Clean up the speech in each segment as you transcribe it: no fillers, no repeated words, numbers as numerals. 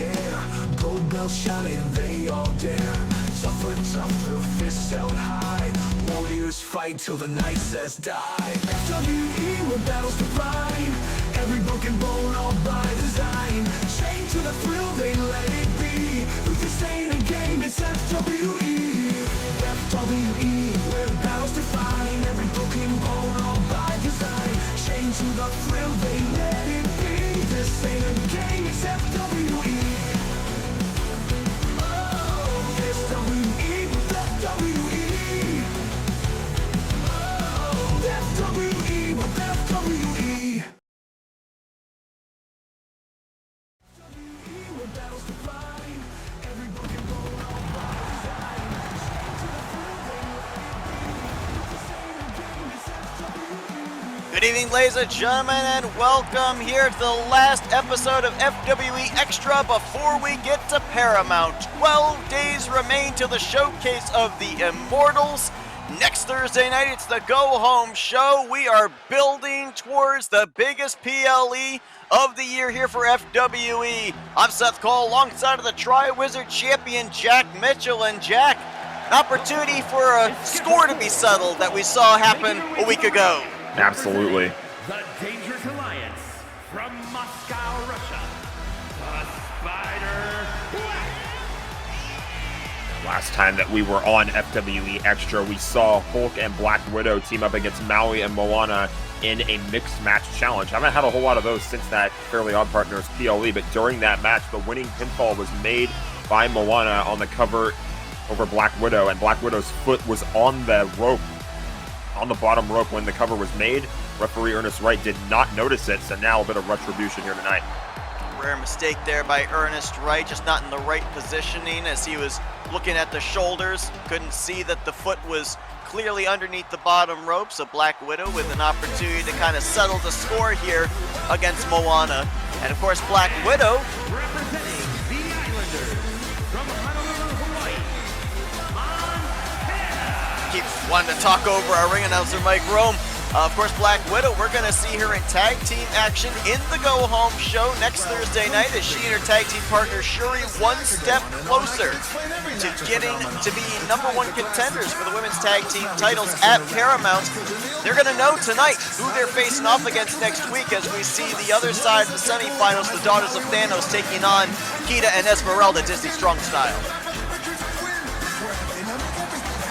air. Gold bells shining, they all dare. Tougher, fists held high. Warriors fight till the night says die. FWE, where battles divine. Every broken bone, all by design. Chained to the thrill, they let it be. Who's this ain't a game, it's FWE. FWE, where battles define. Every broken bone, all by design. Chained to the thrill, they let it be. This ain't a game, it's FWE. Oh, FWE, FWE. Oh, FWE, FWE. Good evening, ladies and gentlemen, and welcome here to the last episode of FWE Extra before we get to Paramount. 12 days remain till the showcase of the Immortals. Next Thursday night, it's the go-home show. We are building towards the biggest PLE of the year here for FWE. I'm Seth Cole, alongside of the Tri-Wizard champion Jack Mitchell. And Jack, an opportunity for a score to be settled that we saw happen a week ago. Absolutely. The Dangerous Alliance from Moscow, Russia. The Spider Black. Last time that we were on FWE Extra, we saw Hulk and Black Widow team up against Maui and Moana in a mixed match challenge. I haven't had a whole lot of those since that Fairly Odd Partners PLE, but during that match, the winning pinfall was made by Moana on the cover over Black Widow, and Black Widow's foot was on the rope, on the bottom rope when the cover was made. Referee Ernest Wright did not notice it, so now a bit of retribution here tonight. Rare mistake there by Ernest Wright, just not in the right positioning as he was looking at the shoulders. Couldn't see that the foot was clearly underneath the bottom rope, so Black Widow with an opportunity to kind of settle the score here against Moana. And of course, Black Widow Representing the Islanders from Honolulu, Hawaii. Montana. keeps wanting to talk over our ring announcer, Mike Rome. Of course, Black Widow, we're going to see her in tag team action in the go-home show next Thursday night as she and her tag team partner Shuri one step closer to getting to be #1 contenders for the women's tag team titles at Paramount. They're going to know tonight who they're facing off against next week as we see the other side of the semifinals, the Daughters of Thanos taking on Kita and Esmeralda, Disney Strong Style.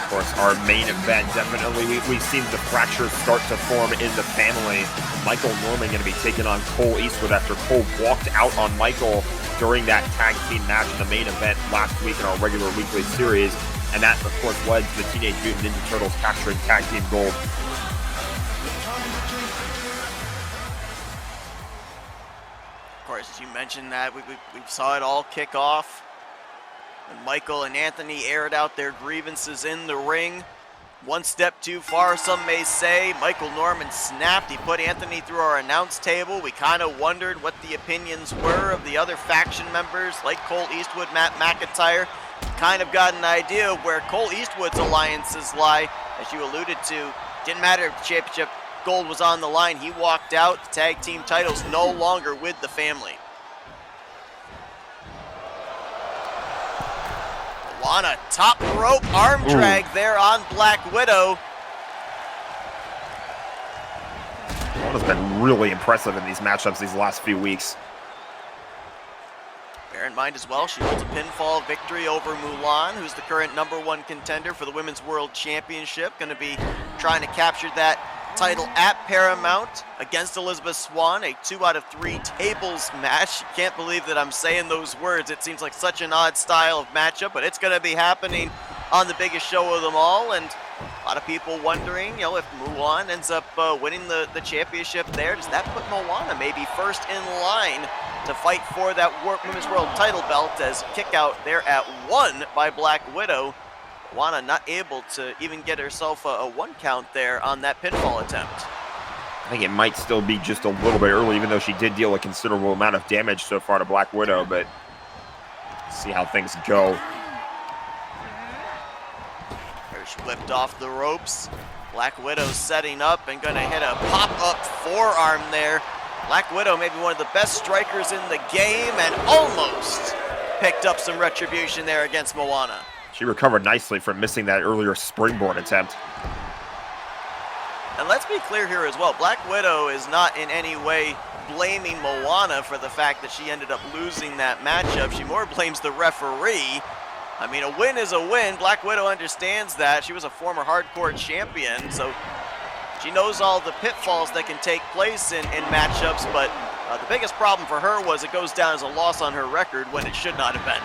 Of course, our main event, definitely, we've seen the fractures start to form in the family. Michael Norman going to be taking on Cole Eastwood after Cole walked out on Michael during that tag team match in the main event last week in our regular weekly series. And that, of course, led to the Teenage Mutant Ninja Turtles capturing tag team gold. Of course, as you mentioned that, we saw it all kick off. And Michael and Anthony aired out their grievances in the ring. One step too far, some may say. Michael Norman snapped. He put Anthony through our announce table. We kind of wondered what the opinions were of the other faction members, like Cole Eastwood, Matt McIntyre. Kind of got an idea of where Cole Eastwood's alliances lie. As you alluded to, didn't matter if the championship gold was on the line. He walked out. The tag team titles no longer with the family. On a top rope arm drag there on Black Widow. Moana's been really impressive in these matchups these last few weeks. Bear in mind as well, she holds a pinfall victory over Mulan, who's the current #1 contender for the Women's World Championship. Going to be trying to capture that title at Paramount against Elizabeth Swan, a 2 out of 3 tables match. Can't believe that I'm saying those words. It seems like such an odd style of matchup, but it's going to be happening on the biggest show of them all. And a lot of people wondering, you know, if Mulan ends up winning the championship there, does that put Moana maybe first in line to fight for that Women's World title belt, as kick out there at 1 by Black Widow. Moana not able to even get herself a 1 count there on that pinfall attempt. I think it might still be just a little bit early, even though she did deal a considerable amount of damage so far to Black Widow, but see how things go. There she whipped off the ropes. Black Widow setting up and gonna hit a pop-up forearm there. Black Widow maybe one of the best strikers in the game and almost picked up some retribution there against Moana. She recovered nicely from missing that earlier springboard attempt. And let's be clear here as well, Black Widow is not in any way blaming Moana for the fact that she ended up losing that matchup. She more blames the referee. I mean, a win is a win. Black Widow understands that. She was a former hardcore champion, so she knows all the pitfalls that can take place in matchups, but the biggest problem for her was it goes down as a loss on her record when it should not have been.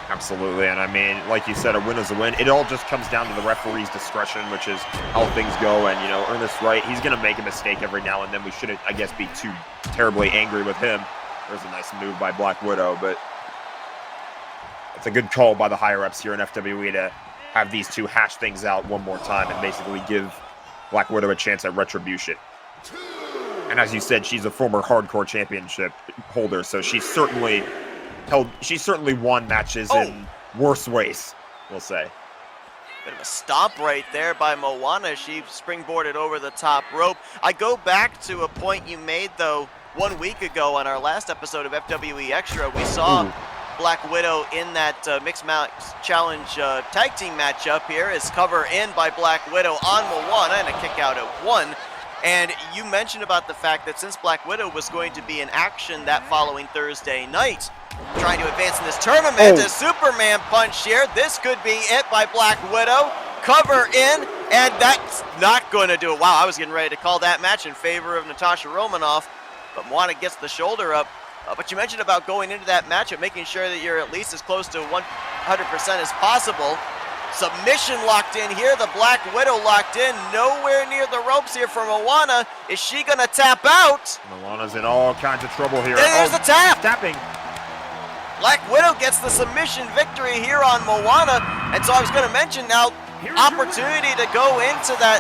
Absolutely, and I mean, like you said, a win is a win. It all just comes down to the referee's discretion, which is how things go. And, you know, Ernest Wright, he's going to make a mistake every now and then. We shouldn't, I guess, be too terribly angry with him. There's a nice move by Black Widow, but it's a good call by the higher-ups here in FWE to have these two hash things out one more time and basically give Black Widow a chance at retribution. And as you said, she's a former hardcore championship holder, so she's certainly won matches in worse ways, we'll say. Bit of a stomp right there by Moana. She springboarded over the top rope. I go back to a point you made, though, 1 week ago on our last episode of FWE Extra. We saw Black Widow in that Mixed Match Challenge tag team matchup here. Is cover in by Black Widow on Moana and a kick out at 1. And you mentioned about the fact that since Black Widow was going to be in action that following Thursday night, trying to advance in this tournament, a Superman punch here. This could be it by Black Widow. Cover in, and that's not going to do it. Wow, I was getting ready to call that match in favor of Natasha Romanoff, but Moana gets the shoulder up. But you mentioned about going into that matchup, making sure that you're at least as close to 100% as possible. Submission locked in here. The Black Widow locked in. Nowhere near the ropes here for Moana. Is she going to tap out? Moana's in all kinds of trouble here. There's the tap. Tapping. Black Widow gets the submission victory here on Moana. And so I was going to mention now, opportunity to go into that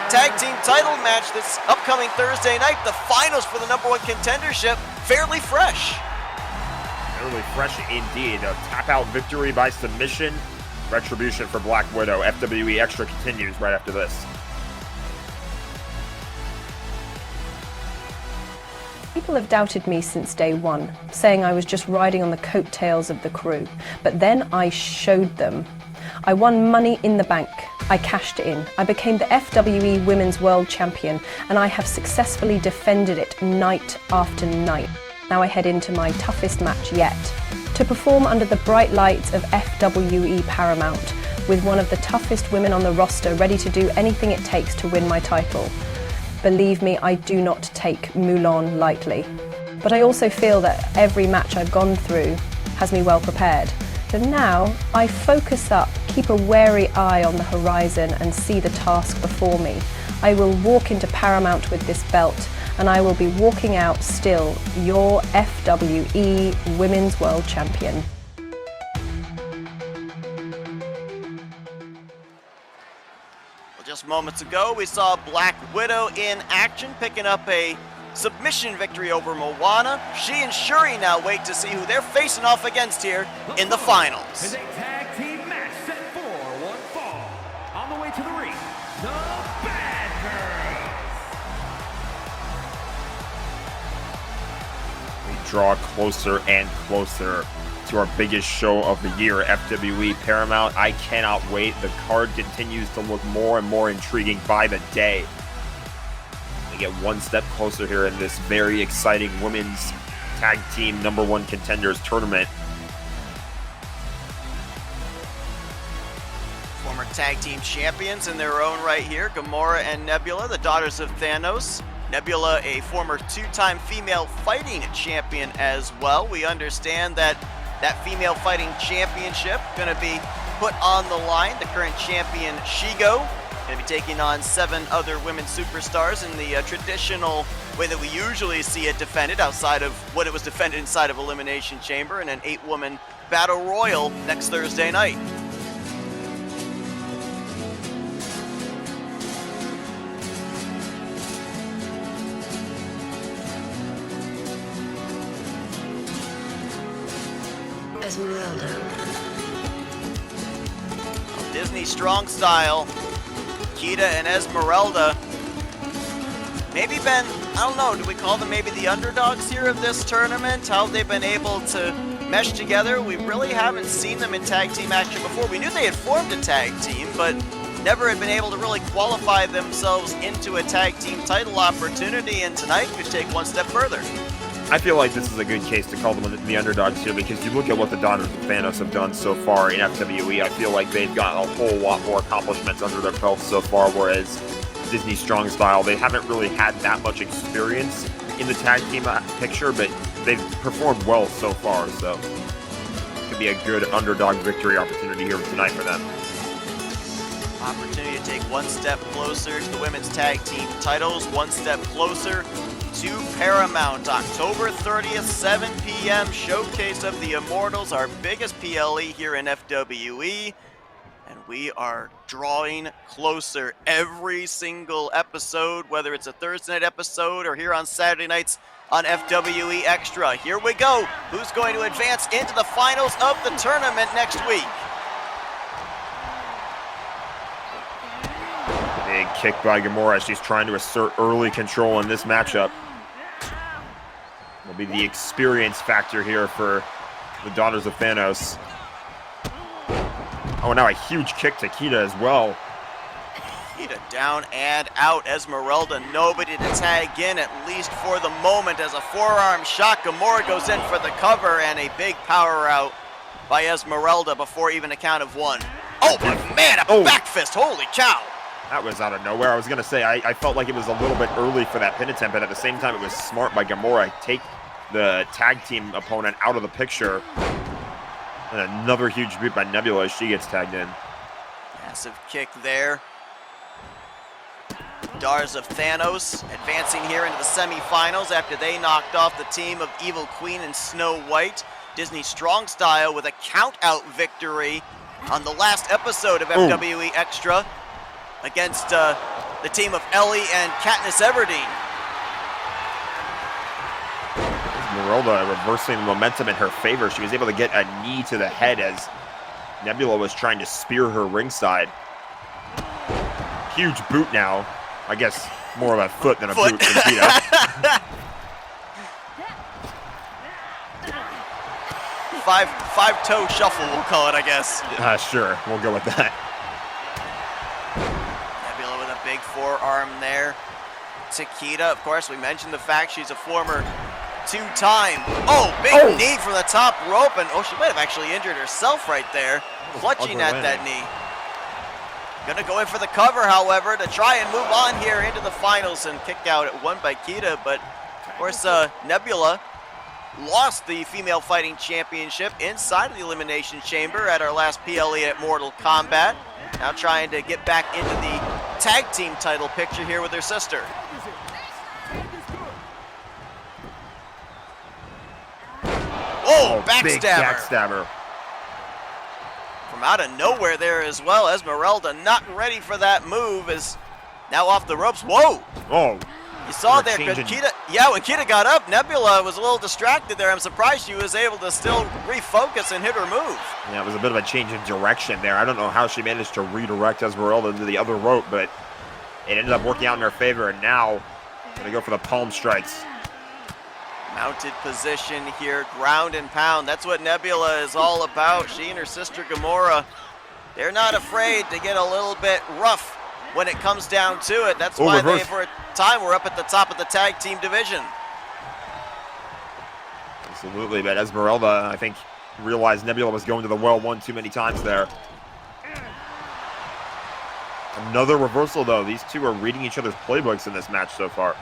tag team title match this upcoming Thursday night. The finals for the #1 contendership. Fairly fresh. Fairly fresh indeed. A tap-out victory by submission. Retribution for Black Widow. FWE Extra continues right after this. People have doubted me since day one, saying I was just riding on the coattails of the crew. But then I showed them. I won Money in the Bank. I cashed in. I became the FWE Women's World Champion, and I have successfully defended it night after night. Now I head into my toughest match yet, to perform under the bright lights of FWE Paramount, with one of the toughest women on the roster ready to do anything it takes to win my title. Believe me, I do not take Mulan lightly. But I also feel that every match I've gone through has me well prepared. So now I focus up, keep a wary eye on the horizon and see the task before me. I will walk into Paramount with this belt, and I will be walking out still your FWE Women's World Champion. Well, just moments ago, we saw Black Widow in action, picking up a submission victory over Moana. She and Shuri now wait to see who they're facing off against here in the finals. Is a tag team match set for one fall. On the way to the ring, the Bad Girls. We draw closer and closer to our biggest show of the year, FWE Paramount. I cannot wait. The card continues to look more and more intriguing by the day. We get one step closer here in this very exciting women's tag team #1 contenders tournament. Former tag team champions in their own right here, Gamora and Nebula, the daughters of Thanos. Nebula, a former 2-time female fighting champion as well. We understand that female fighting championship going to be put on the line. The current champion, Shigo, going to be taking on 7 other women superstars in the traditional way that we usually see it defended, outside of what it was defended inside of Elimination Chamber, in an 8-woman battle royal next Thursday night. Esmeralda. Disney strong style. Kita and Esmeralda. Maybe been, I don't know, do we call them maybe the underdogs here of this tournament? How they've been able to meshed together. We really haven't seen them in tag team action before. We knew they had formed a tag team, but never had been able to really qualify themselves into a tag team title opportunity, and tonight could take one step further. I feel like this is a good case to call them the underdogs here, because you look at what the Daughters of Thanos have done so far in FWE. I feel like they've gotten a whole lot more accomplishments under their belts so far, whereas Disney Strong Style, they haven't really had that much experience in the tag team picture, but they've performed well so far, so it could be a good underdog victory opportunity here tonight for them. Opportunity to take one step closer to the women's tag team titles, one step closer to Paramount. October 30th, 7 p.m., Showcase of the Immortals, our biggest PLE here in FWE. And we are drawing closer every single episode, whether it's a Thursday night episode or here on Saturday nights on FWE Extra. Here we go. Who's going to advance into the finals of the tournament next week? Big kick by Gamora. She's trying to assert early control in this matchup. Will be the experience factor here for the Daughters of Thanos. Oh, now a huge kick to Kita as well. Kita down and out. Esmeralda, nobody to tag in, at least for the moment, as a forearm shot. Gamora goes in for the cover, and a big power out by Esmeralda before even a count of one. Oh, but man, a back fist. Holy cow. That was out of nowhere. I was going to say, I felt like it was a little bit early for that pin attempt, but at the same time, it was smart by Gamora. Take the tag team opponent out of the picture. And another huge boot by Nebula as she gets tagged in. Massive kick there. Daughters of Thanos advancing here into the semifinals after they knocked off the team of Evil Queen and Snow White. Disney Strong Style with a count-out victory on the last episode of FWE Extra against the team of Ellie and Katniss Everdeen. Esmeralda reversing the momentum in her favor. She was able to get a knee to the head as Nebula was trying to spear her ringside. Huge boot now. I guess more of a foot than a boot from Kita. Five-toe shuffle, we'll call it, I guess. Sure, we'll go with that. Nebula with a big forearm there. Takeda, of course, we mentioned the fact she's a former two-time. Big knee from the top rope, and she might have actually injured herself right there, clutching at that knee. Gonna go in for the cover, however, to try and move on here into the finals, and kick out at one by Kita, but of course Nebula lost the female fighting championship inside of the Elimination Chamber at our last PLE at Mortal Kombat. Now trying to get back into the tag team title picture here with her sister. Big backstabber. From out of nowhere there as well. Esmeralda not ready for that move, is now off the ropes. Whoa! You saw there, when Kita got up, Nebula was a little distracted there. I'm surprised she was able to still refocus and hit her move. Yeah, it was a bit of a change in direction there. I don't know how she managed to redirect Esmeralda to the other rope, but it ended up working out in her favor, and now gonna go for the palm strikes. Mounted position here, ground and pound. That's what Nebula is all about. She and her sister Gamora, they're not afraid to get a little bit rough when it comes down to it. That's why they, for a time, were up at the top of the tag team division. Absolutely, but Esmeralda, I think, realized Nebula was going to the well one too many times there. Another reversal, though. These two are reading each other's playbooks in this match so far.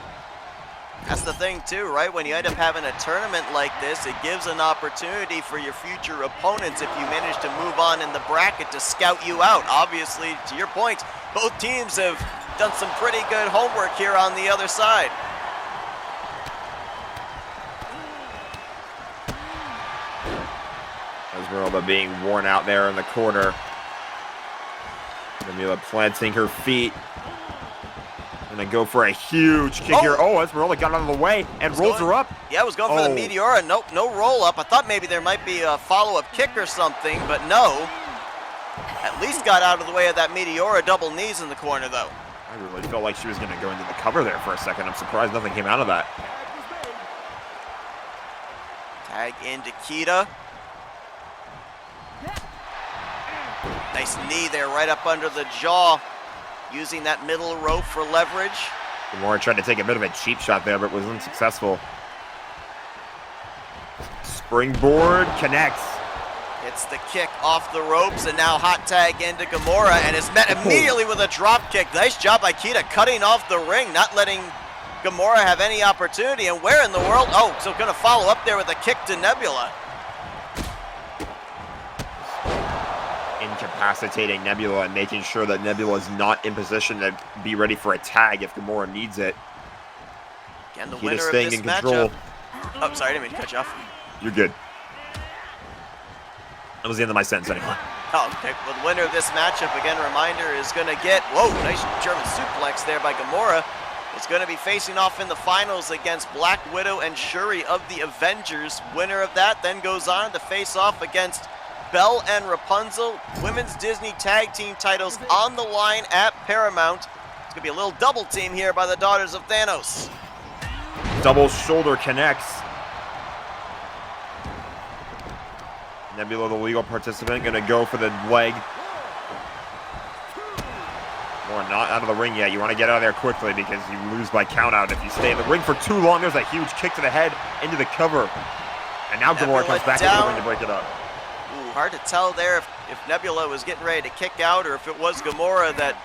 That's the thing, too, right? When you end up having a tournament like this, it gives an opportunity for your future opponents, if you manage to move on in the bracket, to scout you out. Obviously, to your point, both teams have done some pretty good homework here on the other side. Esmeralda being worn out there in the corner. Nebula planting her feet. Gonna go for a huge kick here. Esmeralda got out of the way and rolls her up. Yeah, was going for the Meteora. Nope, no roll up. I thought maybe there might be a follow-up kick or something, but no. At least got out of the way of that Meteora. Double knees in the corner, though. I really felt like she was gonna go into the cover there for a second. I'm surprised nothing came out of that. Tag into Kita. Nice knee there right up under the jaw, using that middle rope for leverage. Gamora tried to take a bit of a cheap shot there, but was unsuccessful. Springboard connects. Hits the kick off the ropes, and now hot tag into Gamora, and is met immediately with a drop kick. Nice job by Kita cutting off the ring, not letting Gamora have any opportunity. And where in the world? Oh, so going to follow up there with a kick to Nebula. Incapacitating Nebula and making sure that Nebula is not in position to be ready for a tag if Gamora needs it. Again, the Kita winner of staying this in control. matchup. Oh, sorry, I didn't mean to cut you off. You're good. That was the end of my sentence anyway. Oh, okay. Well, the winner of this matchup, again, reminder, is going to get, whoa, nice German suplex there by Gamora. Is going to be facing off in the finals against Black Widow and Shuri of the Avengers. Winner of that then goes on to face off against Belle and Rapunzel. Women's Disney Tag Team titles on the line at Paramount. It's going to be a little double team here by the Daughters of Thanos. Double shoulder connects. Nebula, the legal participant, going to go for the leg. Or not out of the ring yet. You want to get out of there quickly because you lose by countout if you stay in the ring for too long. There's a huge kick to the head into the cover. And now Gamora comes back into the ring to break it up. Ooh, hard to tell there if Nebula was getting ready to kick out or if it was Gamora that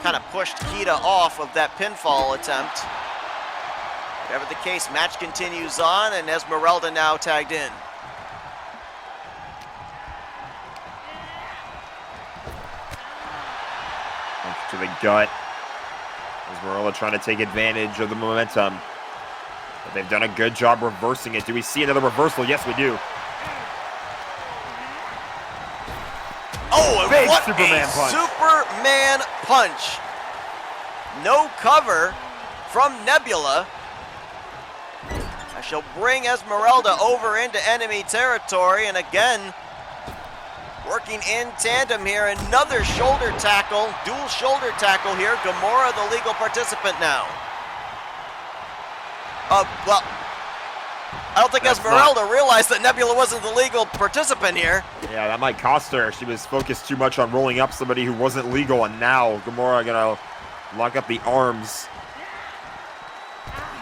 kind of pushed Kita off of that pinfall attempt. Whatever the case, match continues on, and Esmeralda now tagged in. To the gut. Esmeralda trying to take advantage of the momentum. But they've done a good job reversing it. Do we see another reversal? Yes, we do. Oh, and Big what Superman a punch. Superman punch. No cover from Nebula. I shall bring Esmeralda over into enemy territory, and again, working in tandem here, another shoulder tackle, dual shoulder tackle here. Gamora, the legal participant now. Well, I don't think Esmeralda realized that Nebula wasn't the legal participant here. Yeah, that might cost her. She was focused too much on rolling up somebody who wasn't legal, and now Gamora gonna lock up the arms.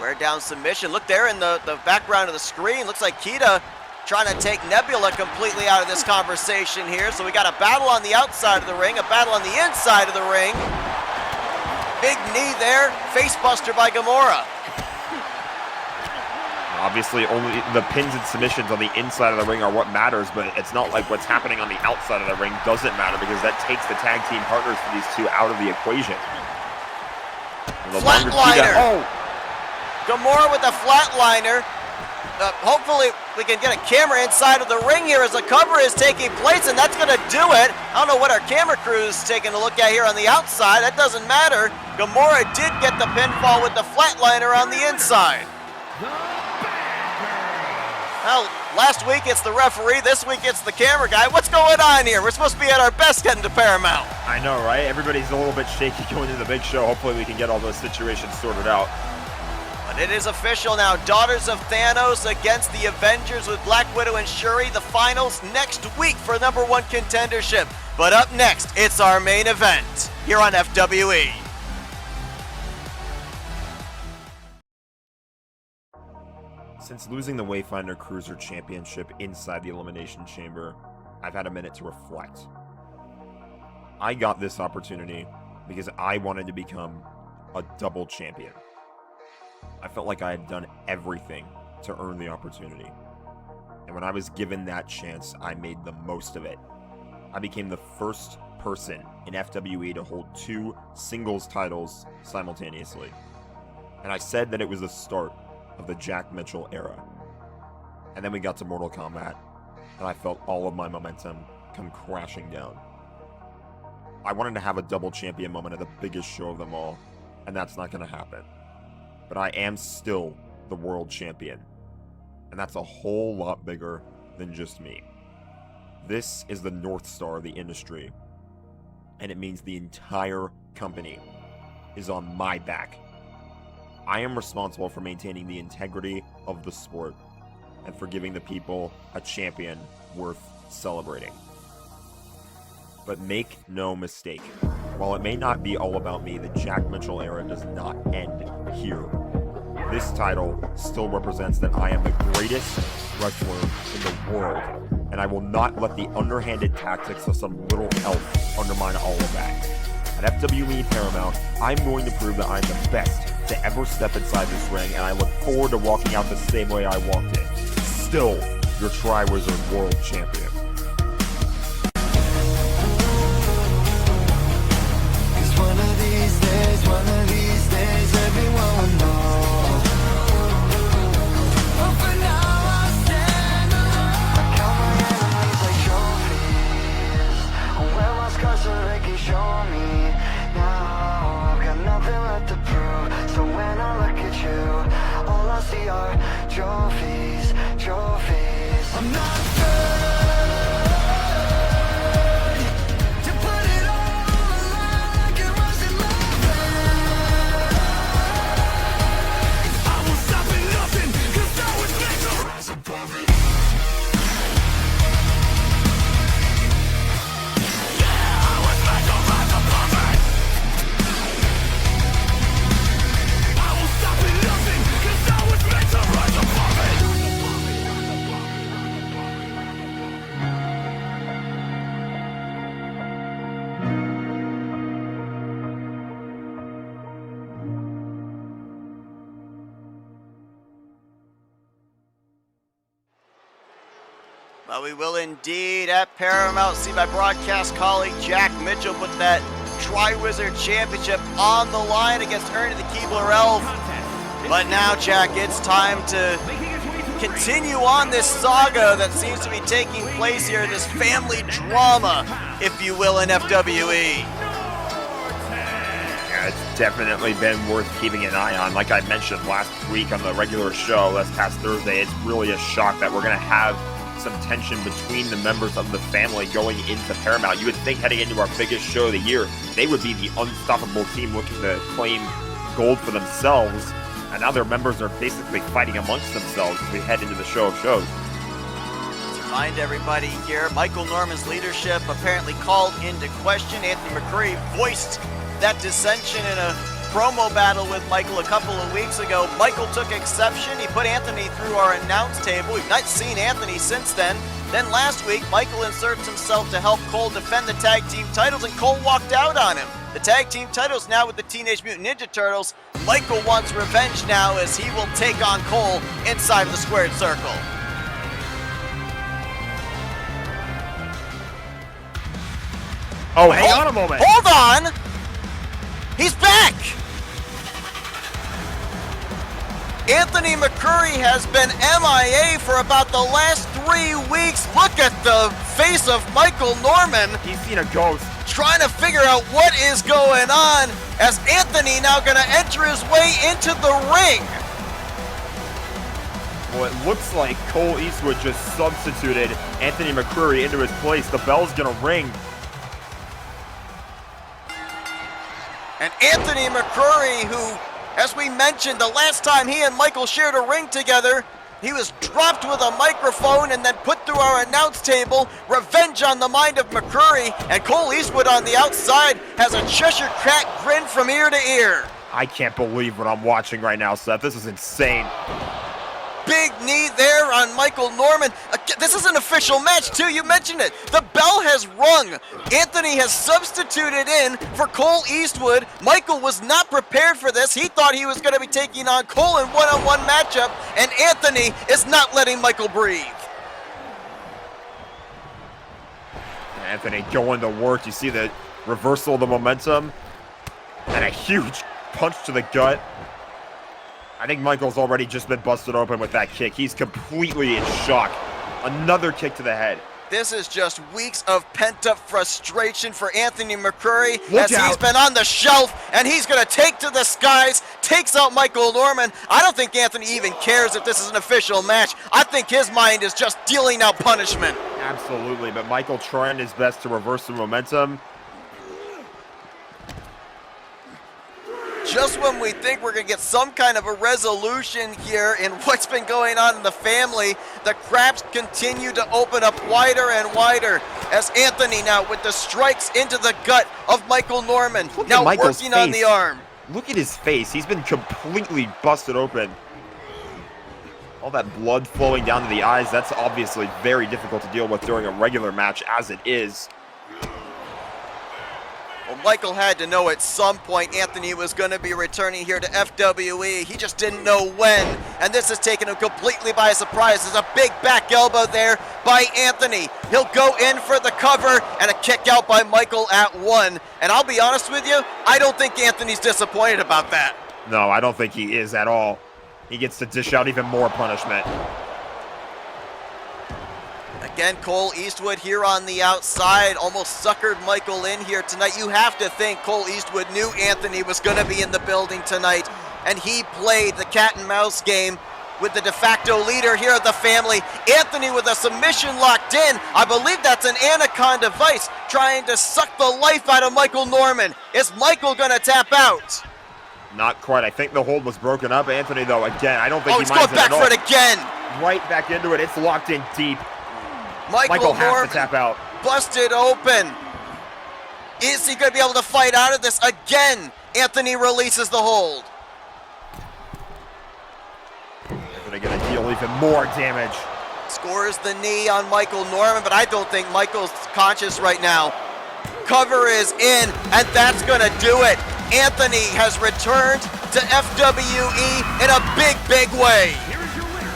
Wear down submission. Look there in the background of the screen. Looks like Kita trying to take Nebula completely out of this conversation here. So we got a battle on the outside of the ring, a battle on the inside of the ring. Big knee there, face buster by Gamora. Obviously, only the pins and submissions on the inside of the ring are what matters, but it's not like what's happening on the outside of the ring doesn't matter because that takes the tag team partners for these two out of the equation. Flatliner. Gamora with a flatliner. Hopefully we can get a camera inside of the ring here as the cover is taking place, and that's going to do it. I don't know what our camera crew is taking a look at here on the outside. That doesn't matter. Gamora did get the pinfall with the flatliner on the inside. Well, last week it's the referee, this week it's the camera guy. What's going on here? We're supposed to be at our best getting to Paramount. I know, right? Everybody's a little bit shaky going into the big show. Hopefully we can get all those situations sorted out. But it is official now. Daughters of Thanos against the Avengers with Black Widow and Shuri. The finals next week for #1 contendership. But up next, it's our main event here on FWE. Since losing the Wayfinder Cruiser Championship inside the Elimination Chamber, I've had a minute to reflect. I got this opportunity because I wanted to become a double champion. I felt like I had done everything to earn the opportunity. And when I was given that chance, I made the most of it. I became the first person in FWE to hold 2 singles titles simultaneously. And I said that it was the start of the Jack Mitchell era. And then we got to Mortal Kombat, and I felt all of my momentum come crashing down. I wanted to have a double champion moment at the biggest show of them all, and that's not going to happen. But I am still the world champion, and that's a whole lot bigger than just me. This is the North Star of the industry, and it means the entire company is on my back. I am responsible for maintaining the integrity of the sport and for giving the people a champion worth celebrating. But make no mistake, while it may not be all about me, the Jack Mitchell era does not end here. This title still represents that I am the greatest wrestler in the world, and I will not let the underhanded tactics of some little elf undermine all of that. At FWE Paramount, I'm going to prove that I'm the best to ever step inside this ring, and I look forward to walking out the same way I walked in. Still, your Tri-Wizard World Champion. One of these days, everyone will know. But for now, I stand alone. I count my enemies like trophies. I wear my scars so they can show me. Now I've got nothing left to prove. So when I look at you, all I see are trophies, trophies. I'm not afraid. Well, we will indeed at Paramount see my broadcast colleague Jack Mitchell put that Tri-Wizard Championship on the line against Ernie the Keebler Elf. But now, Jack, it's time to continue on this saga that seems to be taking place here, this family drama, if you will, in FWE. Yeah, it's definitely been worth keeping an eye on. Like I mentioned last week on the regular show, last past Thursday, it's really a shock that we're going to have some tension between the members of the family going into Paramount. You would think heading into our biggest show of the year, they would be the unstoppable team looking to claim gold for themselves. And now their members are basically fighting amongst themselves as we head into the show of shows. To remind everybody here, Michael Norman's leadership apparently called into question. Anthony McCreary voiced that dissension in a promo battle with Michael a couple of weeks ago. Michael took exception. He put Anthony through our announce table. We've not seen Anthony since then. Then last week, Michael inserts himself to help Cole defend the tag team titles, and Cole walked out on him. The tag team titles now with the Teenage Mutant Ninja Turtles. Michael wants revenge now as he will take on Cole inside the squared circle. Oh, hang on a moment. Hold on. He's back. Anthony McCreary has been MIA for about the last 3 weeks. Look at the face of Michael Norman. He's seen a ghost. Trying to figure out what is going on as Anthony now going to enter his way into the ring. Well, it looks like Cole Eastwood just substituted Anthony McCreary into his place. The bell's going to ring. And Anthony McCreary, who, as we mentioned, the last time he and Michael shared a ring together, he was dropped with a microphone and then put through our announce table. Revenge on the mind of McCreary, and Cole Eastwood on the outside has a Cheshire Cat grin from ear to ear. I can't believe what I'm watching right now, Seth. This is insane. Big knee there on Michael Norman. This is an official match, too. You mentioned it. The bell has rung. Anthony has substituted in for Cole Eastwood. Michael was not prepared for this. He thought he was going to be taking on Cole in one-on-one matchup, and Anthony is not letting Michael breathe. Anthony going to work. You see the reversal of the momentum and a huge punch to the gut. I think Michael's already just been busted open with that kick. He's completely in shock. Another kick to the head. This is just weeks of pent-up frustration for Anthony McCreary Look as out. he's been on the shelf, and he's going to take to the skies, takes out Michael Norman. I don't think Anthony even cares if this is an official match. I think his mind is just dealing out punishment. Absolutely, but Michael trying his best to reverse the momentum. Just when we think we're going to get some kind of a resolution here in what's been going on in the family, the cracks continue to open up wider and wider. as Anthony now with the strikes into the gut of Michael Norman. Look at Now Michael's working on the face. arm. Look at his face. He's been completely busted open. All that blood flowing down to the eyes, that's obviously very difficult to deal with during a regular match as it is. Well, Michael had to know at some point Anthony was going to be returning here to FWE. He just didn't know when, and this has taken him completely by surprise. There's a big back elbow there by Anthony. He'll go in for the cover, and a kick out by Michael at 1. And I'll be honest with you, I don't think Anthony's disappointed about that. No, I don't think he is at all. He gets to dish out even more punishment. Again, Cole Eastwood here on the outside, almost suckered Michael in here tonight. You have to think Cole Eastwood knew Anthony was going to be in the building tonight, and he played the cat and mouse game with the de facto leader here of the family. Anthony with a submission locked in. I believe that's an Anaconda Vice trying to suck the life out of Michael Norman. Is Michael going to tap out? Not quite. I think the hold was broken up. Anthony, though, again, I don't think He's he going minds back it at for all. it again. Right back into it. It's locked in deep. Michael has Norman to tap out. busted open. Is he going to be able to fight out of this? Again, Anthony releases the hold. They're going to deal even more damage. Scores the knee on Michael Norman, but I don't think Michael's conscious right now. Cover is in, and that's going to do it. Anthony has returned to FWE in a big, big way. Here is your winner,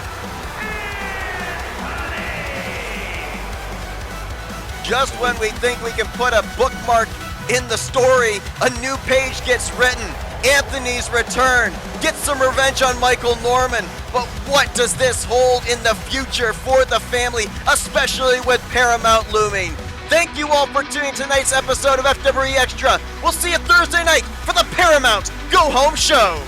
Just when we think we can put a bookmark in the story, a new page gets written. Anthony's return gets some revenge on Michael Norman, but what does this hold in the future for the family, especially with Paramount looming? Thank you all for tuning in tonight's episode of FWE Extra. We'll see you Thursday night for the Paramount Go Home Show.